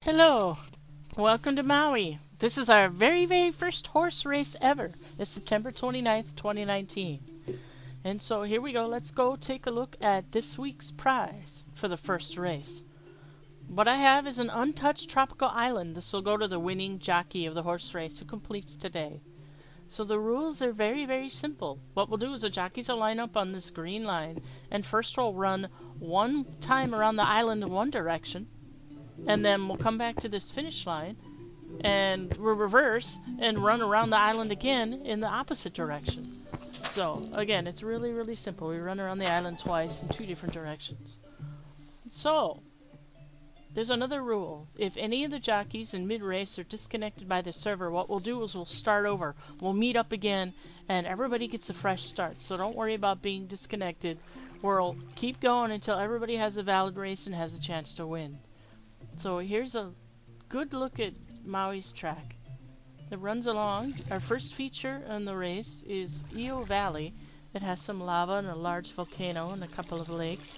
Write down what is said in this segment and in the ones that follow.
Hello, welcome to Maui. This is our very first horse race ever. It's September 29th, 2019. And so here we go. Let's go take a look at this week's prize for the first race. What I have is an untouched tropical island. This will go to the winning jockey of the horse race who completes today. So the rules are very simple. What we'll do is the jockeys will line up on this green line, and first we'll run one time around the island in one direction, and then we'll come back to this finish line and we'll reverse and run around the island again in the opposite direction. So again, it's really simple. We run around the island twice in two different directions. So there's another rule. If any of the jockeys in mid-race are disconnected by the server, what we'll do is we'll start over. We'll meet up again and everybody gets a fresh start. So don't worry about being disconnected. We'll keep going until everybody has a valid race and has a chance to win. So here's a good look at Maui's track. It runs along. Our first feature in the race is Io Valley. It has some lava and a large volcano and a couple of lakes.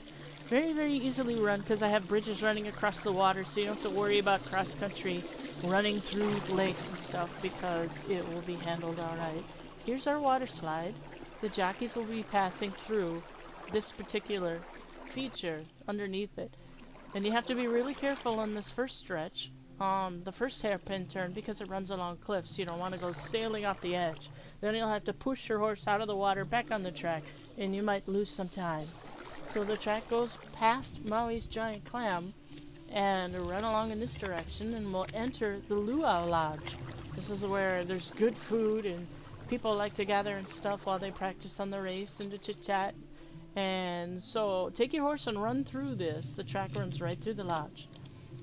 Very easily run because I have bridges running across the water, so you don't have to worry about cross-country running through lakes and stuff because it will be handled alright. Here's our water slide. The jockeys will be passing through this particular feature underneath it. And you have to be really careful on this first stretch, the first hairpin turn, because it runs along cliffs. You don't want to go sailing off the edge. Then you'll have to push your horse out of the water back on the track, and you might lose some time. So the track goes past Maui's giant clam, and run along in this direction, and we'll enter the Luau Lodge. This is where there's good food, and people like to gather and stuff while they practice on the race and to chit-chat. And so take your horse and run through this. The track runs right through the lodge.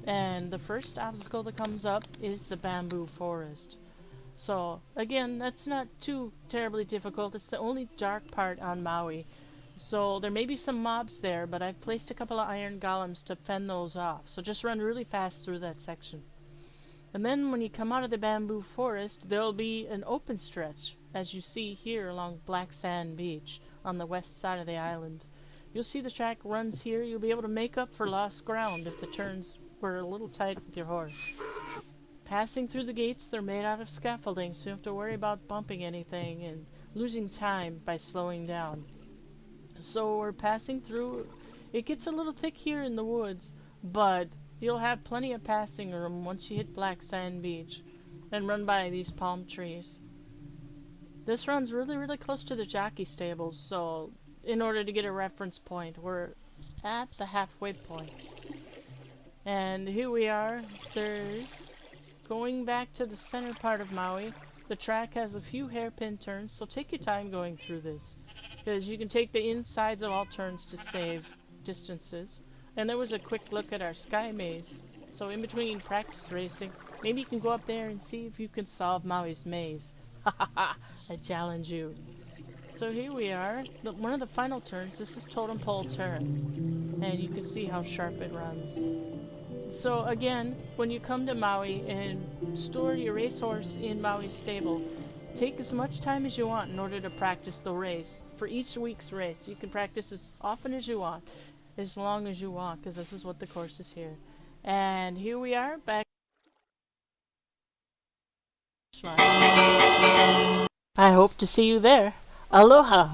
And the first obstacle that comes up is the bamboo forest. So again, that's not too terribly difficult. It's the only dark part on Maui. So there may be some mobs there, but I've placed a couple of iron golems to fend those off. So just run really fast through that section. And then when you come out of the bamboo forest, there'll be an open stretch, as you see here along Black Sand Beach on the west side of the island. You'll see the track runs here. You'll be able to make up for lost ground if the turns were a little tight with your horse. Passing through the gates, they're made out of scaffolding, so you don't have to worry about bumping anything and losing time by slowing down. So we're passing through. It gets a little thick here in the woods, but you'll have plenty of passing room once you hit Black Sand Beach and run by these palm trees. This runs really close to the jockey stables, so in order to get a reference point, we're at the halfway point. And here we are. There's going back to the center part of Maui. The track has a few hairpin turns, so take your time going through this, because you can take the insides of all turns to save distances. And there was a quick look at our sky maze. So in between practice racing, maybe you can go up there and see if you can solve Maui's maze. I challenge you. So here we are. One of the final turns. This is totem pole turn. And you can see how sharp it runs. So again, when you come to Maui and store your racehorse in Maui's stable, take as much time as you want in order to practice the race. For each week's race, you can practice as often as you want, as long as you want, because this is what the course is here. And here we are, back. I hope to see you there. Aloha!